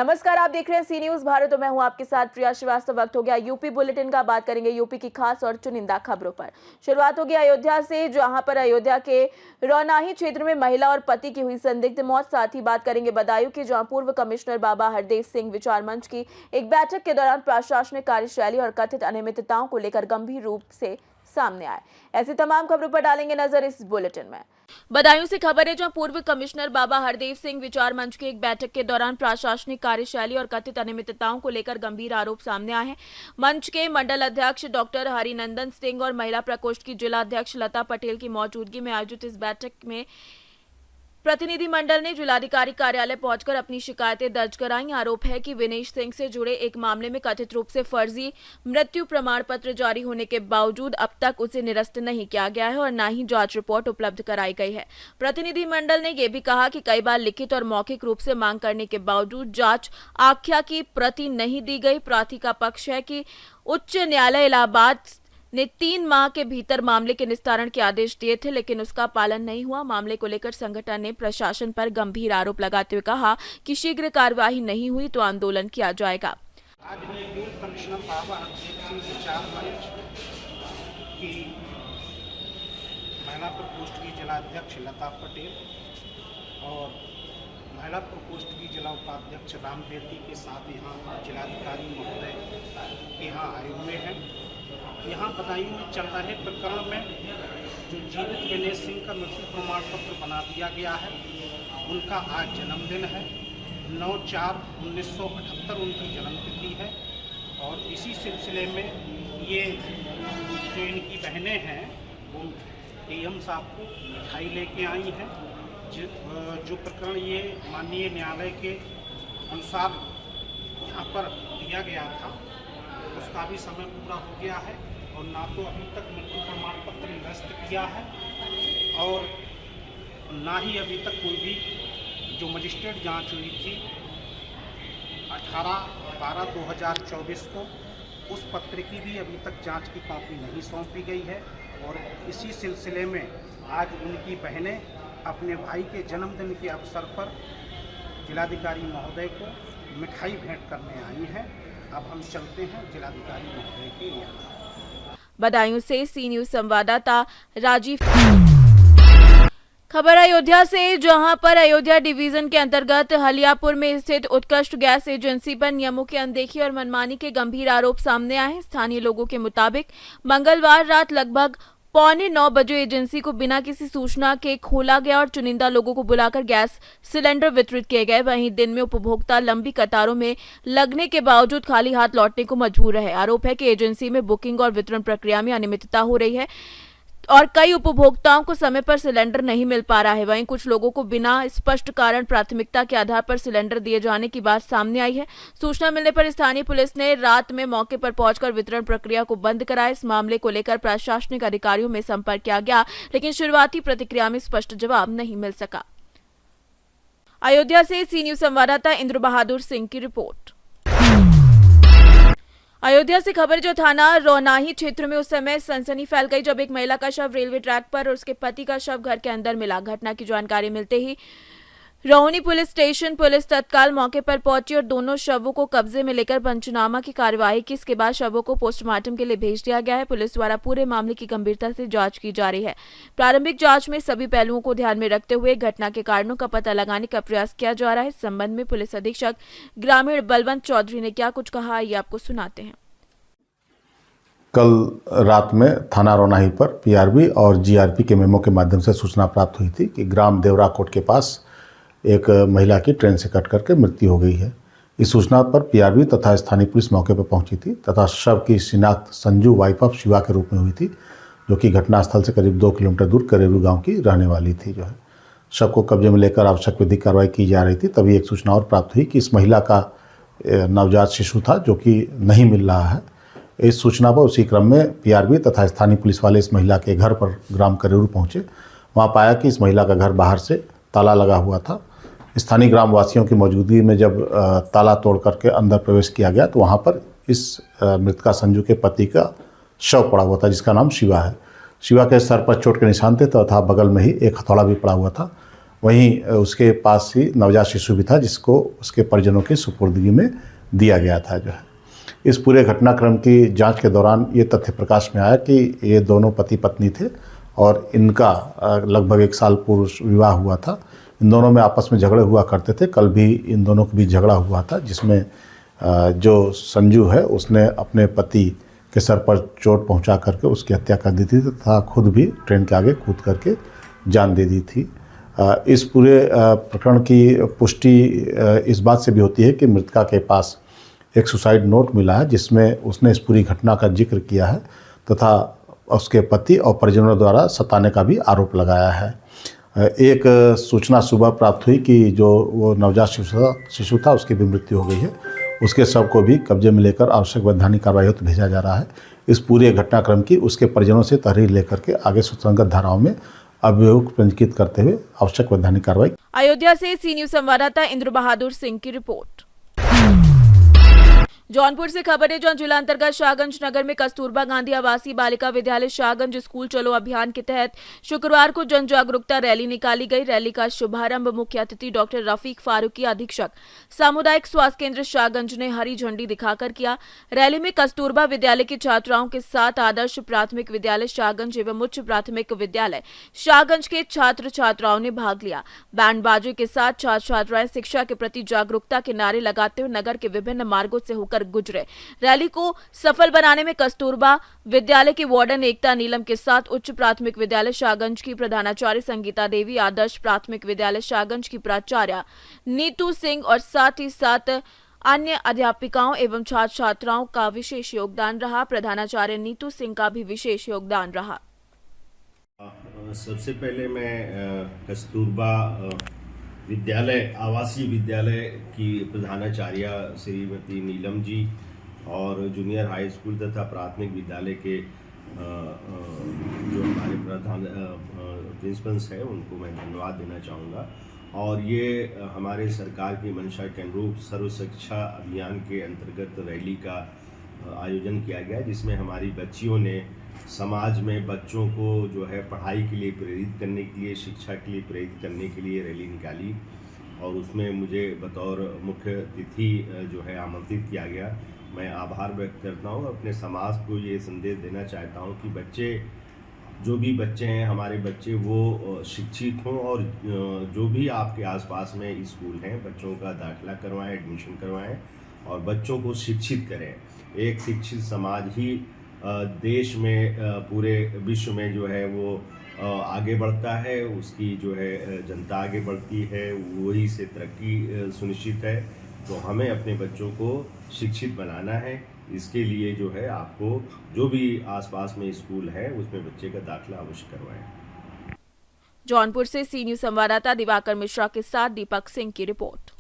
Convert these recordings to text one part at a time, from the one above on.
नमस्कार, आप देख रहे हैं सी न्यूज भारत और मैं हूं आपके साथ प्रिया श्रीवास्तव। वक्त हो गया यूपी बुलेटिन का। बात करेंगे यूपी की खास और चुनिंदा खबरों पर। शुरुआत होगी अयोध्या से, जहां पर अयोध्या के रौनाही क्षेत्र में महिला और पति की हुई संदिग्ध मौत। साथ ही बात करेंगे बदायूं की, जहां पूर्व कमिश्नर बाबा हरदेव सिंह विचार मंच की एक बैठक के दौरान प्रशासनिक कार्यशैली और कथित अनियमितताओं को लेकर गंभीर रूप से सामने आए। ऐसी तमाम खबरों पर डालेंगे नजर इस बुलेटिन में। बदायूं से खबर है, जहां पूर्व कमिश्नर बाबा हरदेव सिंह विचार मंच की एक बैठक के दौरान प्रशासनिक कार्यशैली और कथित अनियमितताओं को लेकर गंभीर आरोप सामने आए हैं। मंच के मंडल अध्यक्ष डॉक्टर हरिनंदन सिंह और महिला प्रकोष्ठ की जिला अध्यक्ष लता पटेल की मौजूदगी में आयोजित इस बैठक में प्रतिनिधि मंडल ने जिलाधिकारी कार्यालय पहुंचकर अपनी शिकायतें दर्ज कराई। आरोप है कि विनेश सिंह से जुड़े एक मामले में कथित रूप से फर्जी मृत्यु प्रमाण पत्र जारी होने के बावजूद अब तक उसे निरस्त नहीं किया गया है और न ही जांच रिपोर्ट उपलब्ध कराई गई है। प्रतिनिधि मंडल ने यह भी कहा कि कई बार लिखित और मौखिक रूप से मांग करने के बावजूद जांच आख्या की प्रति नहीं दी गई। प्रार्थी का पक्ष है कि उच्च न्यायालय इलाहाबाद ने 3 माह के भीतर मामले के निस्तारण के आदेश दिए थे, लेकिन उसका पालन नहीं हुआ। मामले को लेकर संगठन ने प्रशासन पर गंभीर आरोप लगाते हुए कहा कि शीघ्र कार्यवाही नहीं हुई तो आंदोलन किया जाएगा। आज पूर्व कमिश्नर बाबा हरदेव सिंह विचार मंच की महिला प्रकोष्ठ की जिला अध्यक्ष लता पटेल और महिला प्रकोष्ठ की जिला उपाध्यक्ष राम बेदी के साथ यहाँ जिलाधिकारी महोदय के यहाँ आए हुए हैं। यहाँ बदायूं में चल रहे प्रकरण में जो जीवित विनेश सिंह का मृत्यु प्रमाण पत्र बना दिया गया है, उनका आज जन्मदिन है। 9/4/1978 उनकी जन्मतिथि है और इसी सिलसिले में ये जो इनकी बहनें हैं वो डीएम साहब को मिठाई लेके आई हैं। जो प्रकरण ये माननीय न्यायालय के अनुसार यहाँ पर दिया गया था, उसका भी समय पूरा हो गया है और ना तो अभी तक मृत्यु प्रमाण पत्र निरस्त किया है और ना ही अभी तक कोई भी जो मजिस्ट्रेट जांच हुई थी 18/12/2024 को, उस पत्र की भी अभी तक जांच की कॉपी नहीं सौंपी गई है। और इसी सिलसिले में आज उनकी बहनें अपने भाई के जन्मदिन के अवसर पर जिलाधिकारी महोदय को मिठाई भेंट करने आई हैं। अब हम चलते हैं जिलाधिकारी महोदय के यहाँ। बदायूं से सी न्यूज संवाददाता राजीव। खबर अयोध्या से, जहां पर अयोध्या डिवीजन के अंतर्गत हलियापुर में स्थित उत्कृष्ट गैस एजेंसी पर नियमों की अनदेखी और मनमानी के गंभीर आरोप सामने आए हैं। स्थानीय लोगों के मुताबिक मंगलवार रात लगभग 8:45 बजे एजेंसी को बिना किसी सूचना के खोला गया और चुनिंदा लोगों को बुलाकर गैस सिलेंडर वितरित किए गए। वहीं दिन में उपभोक्ता लंबी कतारों में लगने के बावजूद खाली हाथ लौटने को मजबूर रहे। आरोप है कि एजेंसी में बुकिंग और वितरण प्रक्रिया में अनियमितता हो रही है और कई उपभोक्ताओं को समय पर सिलेंडर नहीं मिल पा रहा है। वहीं कुछ लोगों को बिना स्पष्ट कारण प्राथमिकता के आधार पर सिलेंडर दिए जाने की बात सामने आई है। सूचना मिलने पर स्थानीय पुलिस ने रात में मौके पर पहुंचकर वितरण प्रक्रिया को बंद कराया। इस मामले को लेकर प्रशासनिक अधिकारियों में संपर्क किया गया, लेकिन शुरुआती प्रतिक्रिया में स्पष्ट जवाब नहीं मिल सका। अयोध्या से सी न्यूज संवाददाता इंद्र बहादुर सिंह की रिपोर्ट। अयोध्या से खबर, जो थाना रौनाही क्षेत्र में उस समय सनसनी फैल गई जब एक महिला का शव रेलवे ट्रैक पर और उसके पति का शव घर के अंदर मिला। घटना की जानकारी मिलते ही रोहिणी पुलिस स्टेशन पुलिस तत्काल मौके पर पहुंची और दोनों शवों को कब्जे में लेकर पंचनामा की कार्यवाही की। इसके बाद शवों को पोस्टमार्टम के लिए भेज दिया गया है। पुलिस द्वारा पूरे मामले की गंभीरता से जांच की जा रही है। प्रारंभिक जांच में सभी पहलुओं को ध्यान में रखते हुए घटना के कारणों का पता लगाने का प्रयास किया जा रहा है। इस संबंध में पुलिस अधीक्षक ग्रामीण बलवंत चौधरी ने क्या कुछ कहा, ये आपको सुनाते हैं। कल रात में थाना रौनाही पर पीआरबी और जीआरपी के मेमो के माध्यम से सूचना प्राप्त हुई थी कि ग्राम देवराकोट के पास एक महिला की ट्रेन से कट करके मृत्यु हो गई है। इस सूचना पर पीआरबी तथा स्थानीय पुलिस मौके पर पहुंची थी तथा शव की शिनाख्त संजू वाइफ ऑफ शिवा के रूप में हुई थी, जो कि घटनास्थल से करीब 2 किलोमीटर दूर करेरू गांव की रहने वाली थी। जो है शव को कब्जे में लेकर आवश्यक विधिक कार्रवाई की जा रही थी। तभी एक सूचना और प्राप्त हुई कि इस महिला का नवजात शिशु था जो कि नहीं मिल रहा है। इस सूचना पर उसी क्रम में पीआरबी तथा स्थानीय पुलिस वाले इस महिला के घर पर ग्राम करेरू पहुंचे। वहां पाया कि इस महिला का घर बाहर से ताला लगा हुआ था। स्थानीय ग्रामवासियों की मौजूदगी में जब ताला तोड़ करके अंदर प्रवेश किया गया तो वहां पर इस मृतका संजू के पति का शव पड़ा हुआ था, जिसका नाम शिवा है। शिवा के सर पर चोट के निशान थे तथा बगल में ही एक हथौड़ा भी पड़ा हुआ था। वहीं उसके पास ही नवजात शिशु भी था जिसको उसके परिजनों की सुपुर्दगी में दिया गया था जो है। इस पूरे घटनाक्रम की जांच के दौरान ये तथ्य प्रकाश में आया कि ये दोनों पति पत्नी थे और इनका लगभग 1 साल पूर्व विवाह हुआ था। इन दोनों में आपस में झगड़े हुआ करते थे। कल भी इन दोनों के बीच झगड़ा हुआ था जिसमें जो संजू है उसने अपने पति के सर पर चोट पहुंचा करके उसकी हत्या कर दी थी तथा खुद भी ट्रेन के आगे कूद करके जान दे दी थी। इस पूरे प्रकरण की पुष्टि इस बात से भी होती है कि मृतका के पास एक सुसाइड नोट मिला है जिसमें उसने इस पूरी घटना का जिक्र किया है तथा उसके पति और परिजनों द्वारा सताने का भी आरोप लगाया है। एक सूचना सुबह प्राप्त हुई कि जो वो नवजात शिशु था उसकी भी मृत्यु हो गई है। उसके शव को भी कब्जे में लेकर आवश्यक वैधानिक कार्रवाई हेतु भेजा जा रहा है। इस पूरे घटनाक्रम की उसके परिजनों से तहरीर लेकर के आगे सुसंगत धाराओं में अभियोग पंजीकृत करते हुए आवश्यक वैधानिक कार्रवाई। अयोध्या से सी न्यूज संवाददाता इंद्र बहादुर सिंह की रिपोर्ट। जौनपुर से खबर है जौन जिला अंतर्गत शाहगंज नगर में कस्तूरबा गांधी आवासीय बालिका विद्यालय शाहगंज स्कूल चलो अभियान के तहत शुक्रवार को जन जागरूकता रैली निकाली गई। रैली का शुभारंभ मुख्य अतिथि डॉक्टर रफीक फारूकी अधीक्षक सामुदायिक स्वास्थ्य केंद्र शाहगंज ने हरी झंडी दिखाकर किया। रैली में कस्तूरबा विद्यालय की छात्राओं के साथ आदर्श प्राथमिक विद्यालय शाहगंज एवं उच्च प्राथमिक विद्यालय शाहगंज के छात्र छात्राओं ने भाग लिया। बैंड बाजे के साथ छात्र छात्राएं शिक्षा के प्रति जागरूकता के नारे लगाते हुए नगर के विभिन्न मार्गों से होकर गुजरे। रैली को सफल बनाने में कस्तूरबा विद्यालय की वार्डन एकता नीलम के साथ उच्च प्राथमिक विद्यालय शाहगंज की प्रधानाचार्य संगीता देवी, आदर्श प्राथमिक विद्यालय शाहगंज की प्राचार्य नीतू सिंह और साथ ही साथ अन्य अध्यापिकाओं एवं छात्र छात्राओं का विशेष योगदान रहा। प्रधानाचार्य नीतू सिंह का भी विशेष योगदान रहा। सबसे पहले मैं कस्तूरबा विद्यालय आवासीय विद्यालय की प्रधानाचार्य श्रीमती नीलम जी और जूनियर हाई स्कूल तथा प्राथमिक विद्यालय के जो हमारे प्रधान प्रिंसिपल्स हैं उनको मैं धन्यवाद देना चाहूँगा। और ये हमारे सरकार की मंशा के अनुरूप सर्व शिक्षा अभियान के अंतर्गत रैली का आयोजन किया गया जिसमें हमारी बच्चियों ने समाज में बच्चों को जो है पढ़ाई के लिए प्रेरित करने के लिए, शिक्षा के लिए प्रेरित करने के लिए रैली निकाली और उसमें मुझे बतौर मुख्य अतिथि जो है आमंत्रित किया गया। मैं आभार व्यक्त करता हूँ। अपने समाज को ये संदेश देना चाहता हूँ कि बच्चे, जो भी बच्चे हैं हमारे बच्चे, वो शिक्षित हों और जो भी आपके आसपास में स्कूल हैं बच्चों का दाखिला करवाएं, एडमिशन करवाएं और बच्चों को शिक्षित करें। एक शिक्षित समाज ही देश में, पूरे विश्व में जो है वो आगे बढ़ता है, उसकी जो है जनता आगे बढ़ती है, वही से तरक्की सुनिश्चित है। तो हमें अपने बच्चों को शिक्षित बनाना है। इसके लिए जो है आपको जो भी आसपास में स्कूल है उसमें बच्चे का दाखिला अवश्य करवाएं। जौनपुर से सी न्यूज संवाददाता दिवाकर मिश्रा के साथ दीपक सिंह की रिपोर्ट।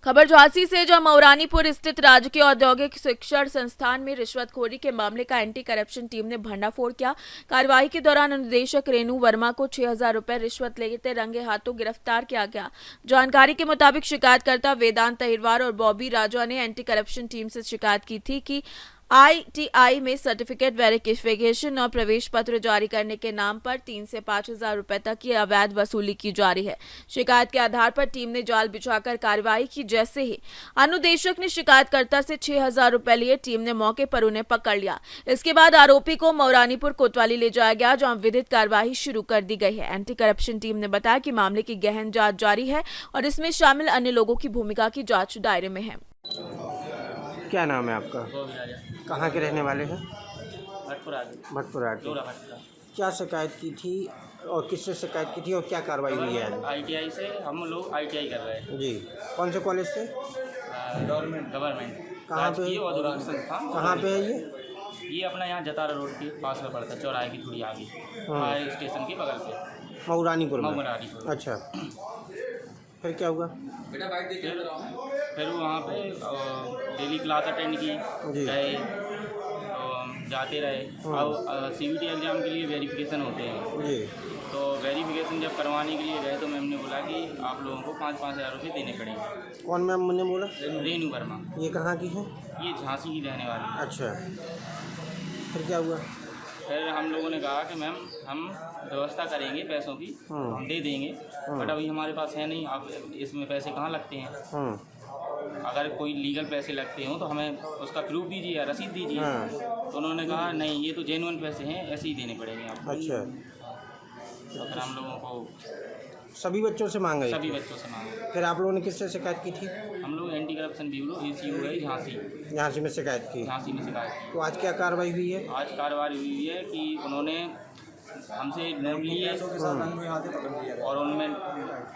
खबर झांसी से जहां मऊरानीपुर स्थित राजकीय औद्योगिक शिक्षण संस्थान में रिश्वतखोरी के मामले का एंटी करप्शन टीम ने भंडाफोड़ किया। कार्रवाई के दौरान अनुदेशक रेणु वर्मा को 6,000 रुपए रिश्वत लेते रंगे हाथों गिरफ्तार किया गया। जानकारी के मुताबिक शिकायतकर्ता वेदांत अहिरवार और बॉबी राजा ने एंटी करप्शन टीम से शिकायत की थी कि ITI में सर्टिफिकेट वेरिफिकेशन और प्रवेश पत्र जारी करने के नाम पर 3 से 5,000 रुपए तक की अवैध वसूली की जा रही है। शिकायत के आधार पर टीम ने जाल बिछाकर कार्रवाई की। जैसे ही अनुदेशक ने शिकायतकर्ता से 6,000 रुपए लिए, टीम ने मौके पर उन्हें पकड़ लिया। इसके बाद आरोपी को मऊरानीपुर कोतवाली ले जाया गया जहां विधिक कार्रवाई शुरू कर दी गई है। एंटी करप्शन टीम ने बताया कि मामले की गहन जांच जारी है और इसमें शामिल अन्य लोगों की भूमिका की जांच दायरे में है। क्या नाम है आपका? कहाँ के रहने वाले हैं? भटपुरा के। क्या शिकायत की थी और किससे शिकायत की थी और क्या कार्रवाई हुई है? ITI से हम लोग ITI कर रहे हैं जी। कौन से कॉलेज से? गवर्नमेंट। कहाँ पे? औद्योगिक संस्थान। कहाँ पे है ये अपना यहाँ जतारा रोड के पास में पड़ता है, चौराहे की थोड़ी आगे, फायर स्टेशन के बगल पे, मऊरानीपुर में। मऊरानीपुर। अच्छा, फिर क्या हुआ? फिर वहाँ पे डेली क्लास अटेंड की गए, जाते रहे। अब CBT एग्ज़ाम के लिए वेरिफिकेशन होते हैं जी। तो वेरिफिकेशन जब करवाने के लिए गए तो मैम ने बोला कि आप लोगों को 5,000 रुपये देने पड़ेंगे। कौन मैम ने बोला? रेणु वर्मा। ये कहाँ की है? ये झांसी की रहने वाली है। अच्छा, फिर क्या हुआ? फिर हम लोगों ने कहा कि मैम हम व्यवस्था करेंगे पैसों की, हम दे देंगे, बट अभी हमारे पास है नहीं, आप इसमें पैसे कहाँ लगते हैं, अगर कोई लीगल पैसे लगते हों तो हमें उसका प्रूफ दीजिए या रसीद दीजिए। तो उन्होंने कहा नहीं, ये तो जेन्युइन पैसे हैं, ऐसे ही देने पड़ेंगे आपको। अच्छा, तो फिर हम लोगों को सभी बच्चों से मांगे? सभी बच्चों से मांगा। फिर आप लोगों ने किससे शिकायत की थी? हम लोग एंटी करप्शन ब्यूरो ACU है झांसी, झांसी में शिकायत की। झांसी में शिकायत की। तो आज क्या कार्रवाई हुई है? आज कार्रवाई हुई है कि उन्होंने हमसे नोट लिए और उनमें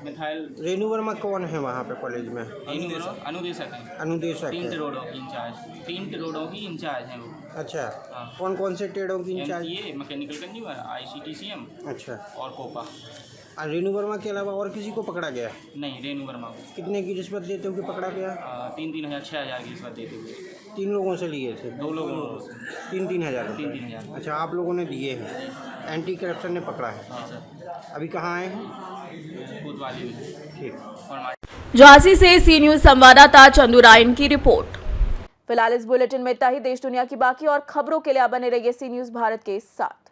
मिथाइल रेणु वर्मा कौन है वहाँ पे कॉलेज में? अनुदेशक हैं, अनुदेशक तीन है। टेरोडों की इंचार्ज, 3 टेरोडों की इंचार्ज हैं वो। अच्छा, हाँ। कौन कौन से ट्रेडों की इंचार्ज? ये मैकेनिकल कंज्यूमर, ICTCM अच्छा, और कोपा। और रेणु वर्मा के अलावा और किसी को पकड़ा गया? नहीं, रेणु वर्मा को कितने की रिश्वत देते हुए पकड़ा गया? 3-3 हज़ार 6 हज़ार की रिश्वत देते हुए 3 लोगों से लिए थे? 2 लोगों से 3-3 हज़ार? 3-3 हज़ार। अच्छा, आप लोगों ने दिए हैं, एंटी करप्शन ने पकड़ा है। हाँ सर, अभी कहाँ आए हैं? कोतवाली में। ठीक। और झांसी से सी न्यूज संवाददाता चंदू रायन की रिपोर्ट। फिलहाल इस बुलेटिन में इतना ही। देश दुनिया की बाकी और खबरों के लिए आप बने रहिए सी न्यूज भारत के साथ।